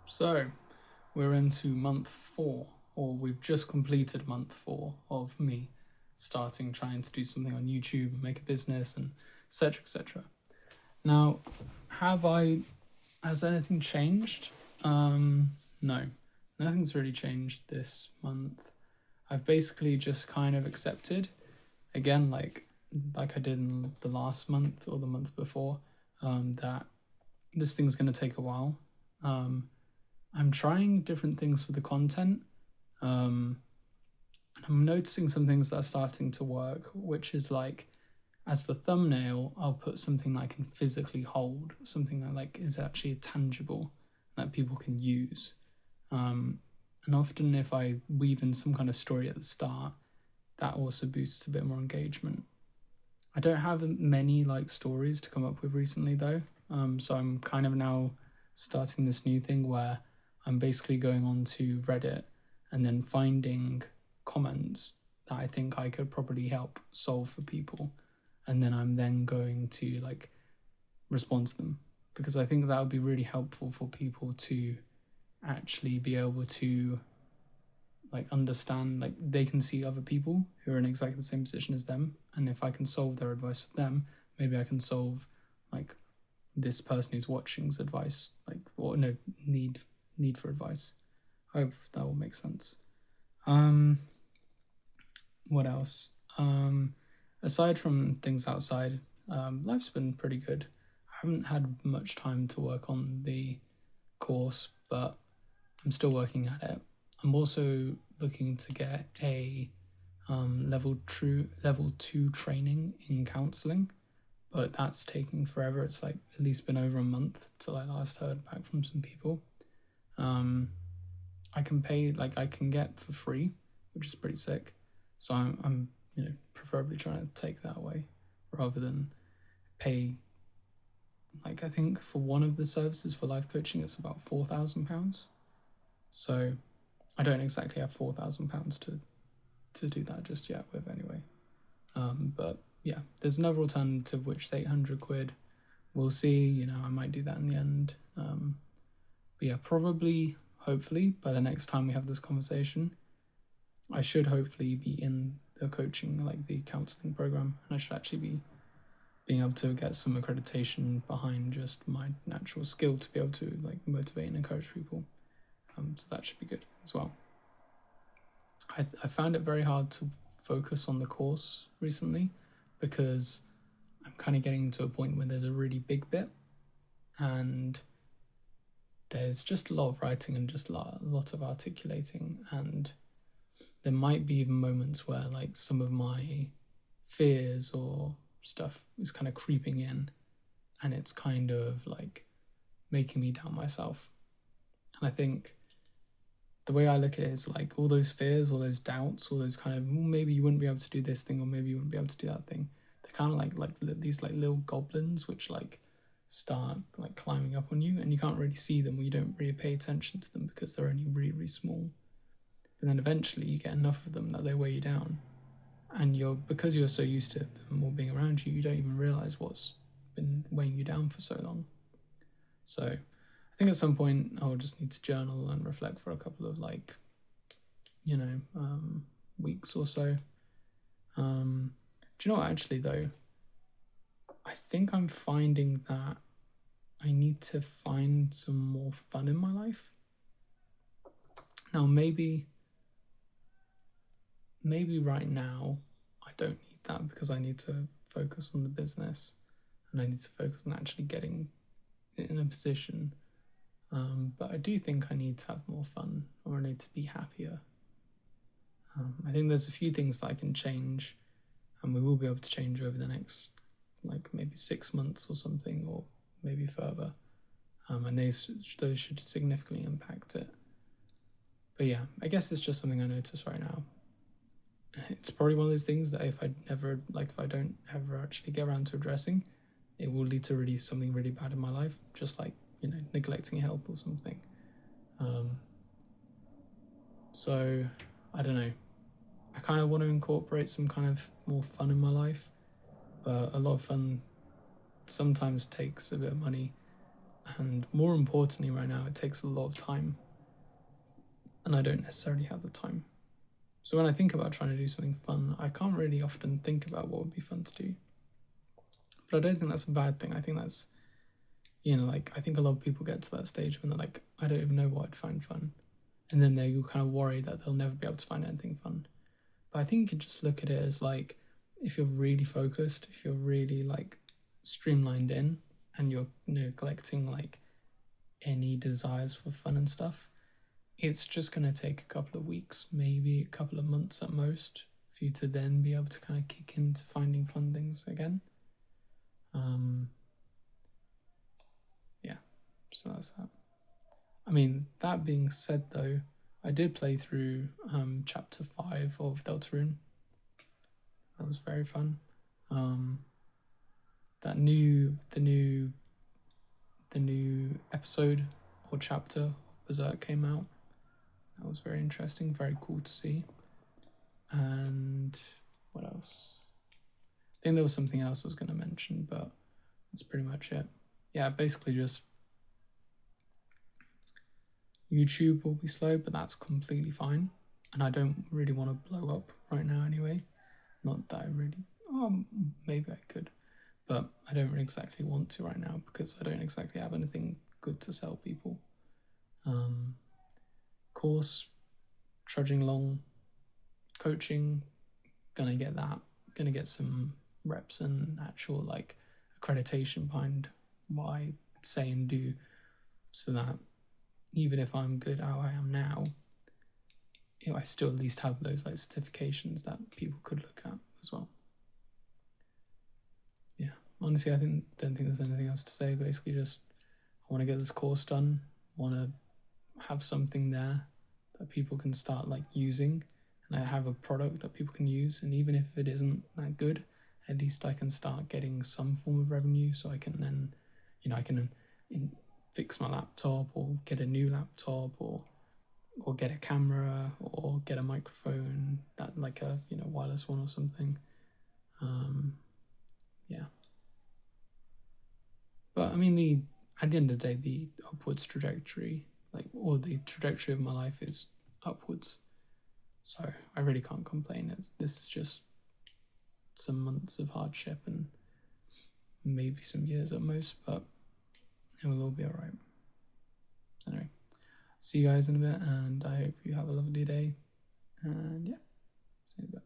So, we're into month four, or we've just completed month four of me starting trying to do something on YouTube and make a business and etc. etc. Now, have I has anything changed? No, nothing's really changed this month. I've basically just kind of accepted again, like I did in the last month or the month before, that this thing's gonna take a while. Um, I'm trying different things for the content. And I'm noticing some things that are starting to work, which is like as the thumbnail, I'll put something that I can physically hold, something that like is actually tangible that people can use. And often if I weave in some kind of story at the start, that also boosts a bit more engagement. I don't have many like stories to come up with recently though. So I'm kind of now starting this new thing where I'm basically going on to Reddit and then finding comments that I think I could probably help solve for people. And then I'm then going to like respond to them because I think that would be really helpful for people to actually be able to like understand, like they can see other people who are in exactly the same position as them, and if I can solve their advice for them, maybe I can solve like this person who's watching's advice, like or no need for advice. I hope that will make sense. um what else? Aside from things outside, life's been pretty good. I haven't had much time to work on the course, but I'm still working at it. I'm also looking to get a level two training in counselling, but that's taking forever. It's like at least been over a month till I last heard back from some people. Um, I can pay, like I can get for free, which is pretty sick. So I'm preferably trying to take that away rather than pay. Like I think for one of the services for life coaching, it's about £4,000. So I don't exactly have £4,000 to do that just yet with anyway. But yeah, there's another alternative which is £800. We'll see. I might do that in the end. But yeah, probably, hopefully, by the next time we have this conversation, I should hopefully be in the coaching, like the counseling program, and I should actually be being able to get some accreditation behind just my natural skill to be able to like motivate and encourage people. So that should be good as well. I found it very hard to focus on the course recently because I'm kind of getting to a point where there's a really big bit and there's just a lot of writing and just a lot of articulating, and there might be even moments where like some of my fears or stuff is kind of creeping in and it's kind of like making me doubt myself. And I think the way I look at it is like all those fears, all those doubts, all those kind of maybe you wouldn't be able to do this thing or maybe you wouldn't be able to do that thing. They're kind of like these like little goblins which like start like climbing up on you and you can't really see them or you don't really pay attention to them because they're only really, really small. But then eventually you get enough of them that they weigh you down. And because you're so used to them all being around you, you don't even realize what's been weighing you down for so long. So I think at some point I'll just need to journal and reflect for a couple of weeks or so. Do you know what, actually though? I think I'm finding that I need to find some more fun in my life. Now maybe right now I don't need that because I need to focus on the business and I need to focus on actually getting in a position. But I do think I need to have more fun or I need to be happier. I think there's a few things that I can change and we will be able to change over the next like maybe 6 months or something, or maybe further. And those should significantly impact it. But yeah, I guess it's just something I notice right now. It's probably one of those things that if I don't ever actually get around to addressing, it will lead to really something really bad in my life, just like neglecting health or something. So I don't know. I kind of want to incorporate some kind of more fun in my life, but a lot of fun sometimes takes a bit of money, And more importantly, right now, it takes a lot of time, and I don't necessarily have the time. So when I think about trying to do something fun, I can't really often think about what would be fun to do. But I don't think that's a bad thing. I think that's, like, I think a lot of people get to that stage when they're like, I don't even know what I'd find fun. And then they kind of worry that they'll never be able to find anything fun. But I think you can just look at it as like, if you're really focused, if you're really like streamlined in, and you're neglecting like any desires for fun and stuff, it's just going to take a couple of weeks, maybe a couple of months at most, for you to then be able to kind of kick into finding fun things again. Yeah, so that's that. I mean, that being said though, I did play through chapter 5 of Deltarune. That was very fun. The new episode or chapter of Berserk came out. That was very interesting, very cool to see. And what else? I think there was something else I was going to mention, but that's pretty much it. Yeah, basically just YouTube will be slow, but that's completely fine. And I don't really want to blow up right now anyway. Not that I really, maybe I could, but I don't really exactly want to right now because I don't exactly have anything good to sell people. Course, trudging along, coaching, gonna get that, gonna get some reps and actual like accreditation behind what I say and do, so that even if I'm good how I am now, I still at least have those like certifications that people could look at as well. Yeah, honestly, I don't think there's anything else to say. Basically, just I want to get this course done. I want to have something there that people can start like using, and I have a product that people can use. And even if it isn't that good, at least I can start getting some form of revenue, so I can then, I can fix my laptop or get a new laptop or get a camera or get a microphone that like a wireless one or something. Yeah. But I mean, at the end of the day, the upwards trajectory, or the trajectory of my life is upwards. So I really can't complain. This is just some months of hardship and maybe some years at most, but it will all be all right. Anyway, see you guys in a bit, and I hope you have a lovely day. And yeah, see you in a bit.